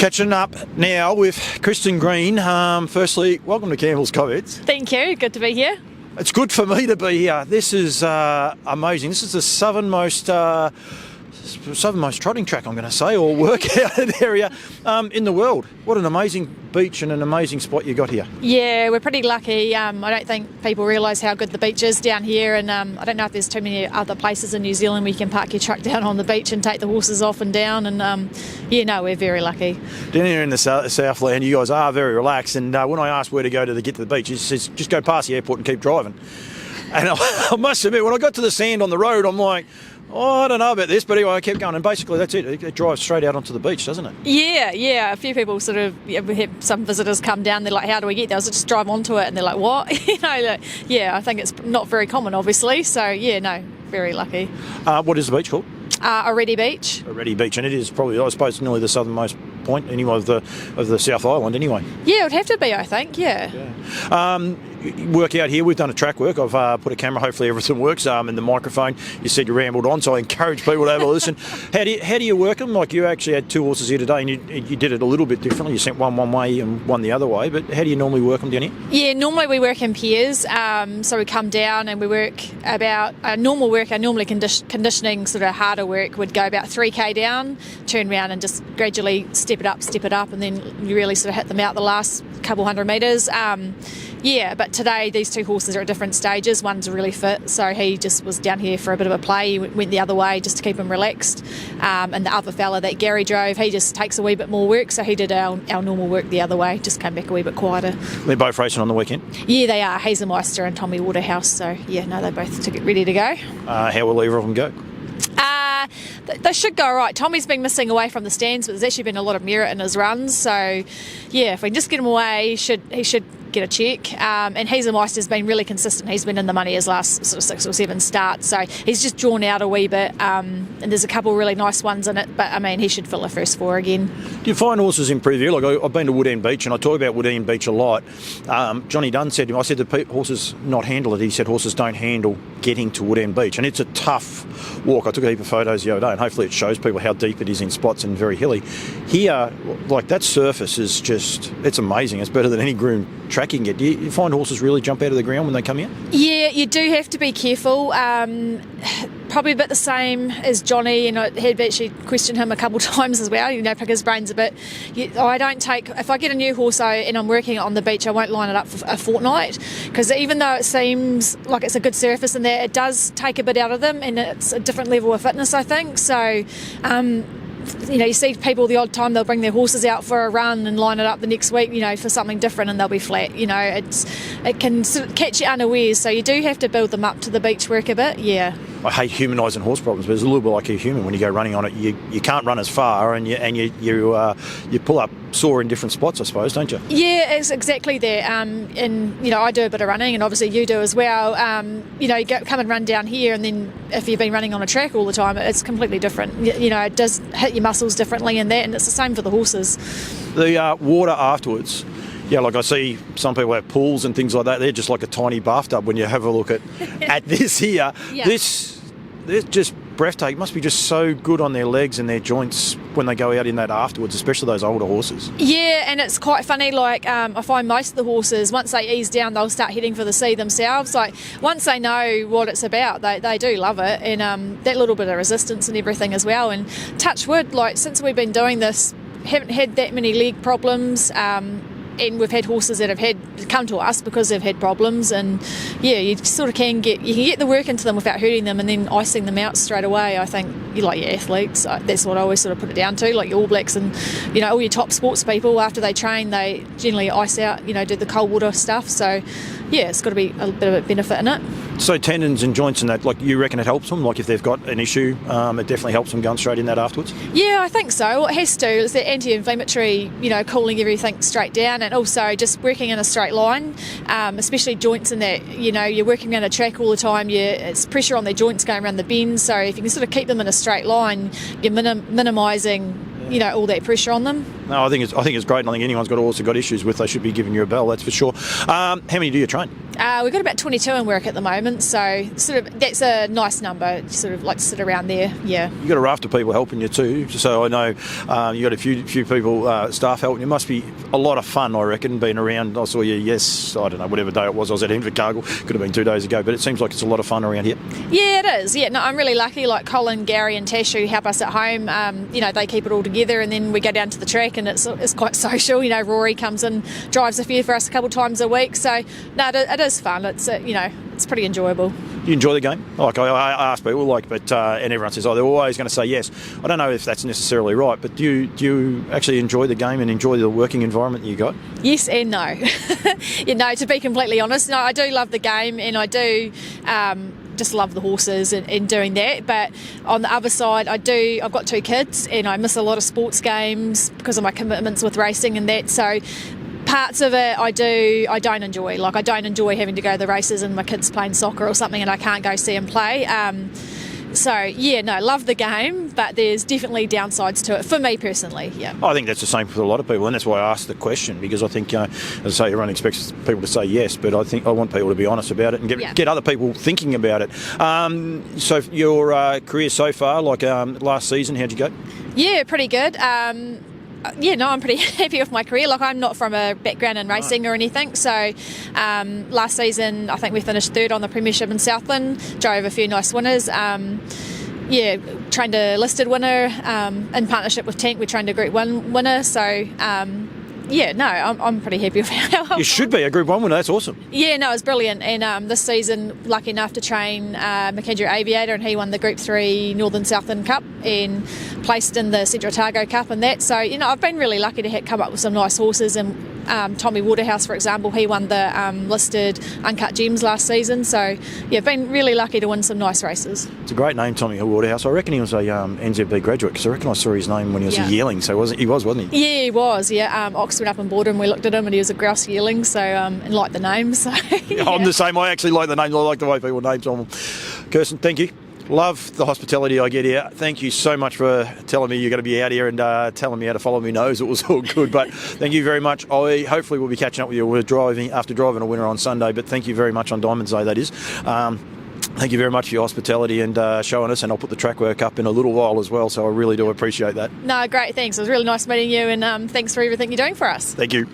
Catching up now with Kirstin Green. Firstly, welcome to Campbell's Comments. Thank you, good to be here. It's good for me to be here. This is amazing. This is the southernmost trotting track, I'm going to say, or workout area in the world. What an amazing beach and an amazing spot you got here. Yeah, we're pretty lucky. I don't think people realise how good the beach is down here, and I don't know if there's too many other places in New Zealand where you can park your truck down on the beach and take the horses off and down, and we're very lucky. Down here in the Southland, you guys are very relaxed, and when I asked where to go to get to the beach, he says, just go past the airport and keep driving. And I must admit, when I got to the sand on the road, I'm like, I don't know about this, but anyway, I kept going, and basically that's it. It drives straight out onto the beach, doesn't it? Yeah. A few people we have some visitors come down, they're like, how do we get there? I was just drive onto it, and they're like, what? I think it's not very common, obviously, so very lucky. What is the beach called? Oreti Beach. Oreti Beach, and it is probably, I suppose, nearly the southernmost point anyway of the South Island anyway. Yeah, it would have to be, I think, yeah. Work out here, we've done a track work. I've put a camera, hopefully everything works, and the microphone. You said you rambled on, so I encourage people to have a listen. How do you work them? Like, you actually had two horses here today, and you did it a little bit differently. You sent one way and one the other way, but how do you normally work them down here? Yeah, normally we work in pairs, so we come down and we work about our normally conditioning sort of harder work would go about 3k down, turn around and just gradually step it up, and then you really sort of hit them out the last couple hundred metres. But today these two horses are at different stages. One's really fit, so he just was down here for a bit of a play. He went the other way just to keep him relaxed. And the other fella that Gary drove, he just takes a wee bit more work, so he did our normal work the other way, just came back a wee bit quieter. They're both racing on the weekend? Yeah, they are, Hazelmeister and Tommy Waterhouse, so they're both ready to go. How will either of them go? They should go all right. Tommy's been missing away from the stands, but there's actually been a lot of merit in his runs. So, if we can just get him away, he should get a check. And Hazelmeister's been really consistent. He's been in the money his last sort of 6 or 7 starts. So he's just drawn out a wee bit. And there's a couple really nice ones in it. But, he should fill the first 4 again. Do you find horses improve here? Like, I've been to Woodend Beach, and I talk about Woodend Beach a lot. Johnny Dunn said to me, I said the horses not handle it. He said horses don't handle getting to Woodend Beach. And it's a tough walk. I took a heap of photos the other day, and hopefully it shows people how deep it is in spots and very hilly. Here, like, that surface is just, it's amazing. It's better than any groomed track you can get. Do you find horses really jump out of the ground when they come here? Yeah, you do have to be careful. Probably a bit the same as Johnny, and I had actually questioned him a couple of times as well, pick his brains a bit. I don't take, if I get a new horse and I'm working it on the beach, I won't line it up for a fortnight, because even though it seems like it's a good surface in there, it does take a bit out of them, and it's a different level of fitness, I think. So you see people the odd time, they'll bring their horses out for a run and line it up the next week, for something different, and they'll be flat. It can sort of catch you unawares, so you do have to build them up to the beach work a bit, I hate humanising horse problems, but it's a little bit like a human. When you go running on it, you can't run as far, and you pull up sore in different spots, I suppose, don't you? Yeah, it's exactly that. And I do a bit of running, and obviously you do as well. You come and run down here, and then if you've been running on a track all the time, it's completely different. It does hit your muscles differently in that, and it's the same for the horses. The water afterwards. Yeah, like I see some people have pools and things like that. They're just like a tiny bathtub when you have a look at this here. Yeah. This just breathtaking. It must be just so good on their legs and their joints when they go out in that afterwards, especially those older horses. Yeah, and it's quite funny. Like, I find most of the horses, once they ease down, they'll start heading for the sea themselves. Like, once they know what it's about, they do love it, and that little bit of resistance and everything as well. And touch wood, like, since we've been doing this, haven't had that many leg problems. And we've had horses that have come to us because they've had problems, and you sort of can get the work into them without hurting them, and then icing them out straight away. I think you like your athletes. That's what I always sort of put it down to, like your All Blacks and all your top sports people. After they train, they generally ice out, do the cold water stuff. So it's got to be a bit of a benefit in it. So tendons and joints and that, like, you reckon it helps them? Like, if they've got an issue, it definitely helps them going straight in that afterwards? Yeah, I think so. It has to. It's the anti-inflammatory, cooling everything straight down, and also just working in a straight line, especially joints in that, you're working around a track all the time. It's pressure on their joints going around the bends, so if you can sort of keep them in a straight line, you're minimising all that pressure on them. No, I think it's great, and I think anyone's also got issues with, they should be giving you a bell, that's for sure. How many do you train? We've got about 22 in work at the moment, so that's a nice number. Sort of like to sit around there. Yeah. You got a raft of people helping you too. So I know you got a few people, staff helping. It must be a lot of fun, I reckon, being around. I saw you. Yes, I don't know whatever day it was. I was at Invercargill. Could have been 2 days ago, but it seems like it's a lot of fun around here. Yeah, it is. Yeah, no, I'm really lucky. Like Colin, Gary, and Tash who help us at home. They keep it all together, and then we go down to the track, and it's quite social. Rory comes and drives a few for us a couple of times a week. So no, it is fun. It's it's pretty enjoyable. You enjoy the game? Like I ask people, and everyone says, they're always going to say yes. I don't know if that's necessarily right, but do you actually enjoy the game and enjoy the working environment you got? Yes and no. To be completely honest, no, I do love the game, and I do just love the horses and doing that. But on the other side, I've got 2 kids, and I miss a lot of sports games because of my commitments with racing and that. So parts of it I don't enjoy. Like I don't enjoy having to go to the races and my kids playing soccer or something and I can't go see them play. Love the game, but there's definitely downsides to it for me personally. Yeah, I think that's the same for a lot of people, and that's why I asked the question, because I think, as I say, everyone expects people to say yes, but I think I want people to be honest about it and get other people thinking about it. So your career so far, last season, how'd you go? Yeah, pretty good. I'm pretty happy with my career. Like I'm not from a background in racing or anything, so last season I think we finished 3rd on the Premiership in Southland, drove a few nice winners. Trained a listed winner in partnership with Tank. We trained a Group 1 winner, so I'm pretty happy with how you should be a Group 1 winner. That's awesome. Yeah, no, it was brilliant. And this season, lucky enough to train McKendrick Aviator, and he won the Group 3 Northern Southern Cup and placed in the Central Otago Cup and that. So, I've been really lucky to come up with some nice horses. And Tommy Waterhouse, for example, he won the listed Uncut Gems last season. So, been really lucky to win some nice races. It's a great name, Tommy Waterhouse. I reckon he was a NZB graduate, because I reckon I saw his name when he was a yearling. So wasn't he? Yeah, he was. Yeah, Ox went up and bought him. We looked at him, and he was a grouse yearling. So and liked the name. So I'm the same. I actually like the names. I like the way people name them. Kirstin, thank you. Love the hospitality I get here. Thank you so much for telling me you're going to be out here and telling me how to follow me nose. It was all good, but thank you very much. I hopefully will be catching up with you. We're driving a winner on Sunday, but thank you very much on Diamonds Day, that is. Thank you very much for your hospitality and showing us, and I'll put the track work up in a little while as well, so I really do appreciate that. No, great, thanks. It was really nice meeting you, and thanks for everything you're doing for us. Thank you.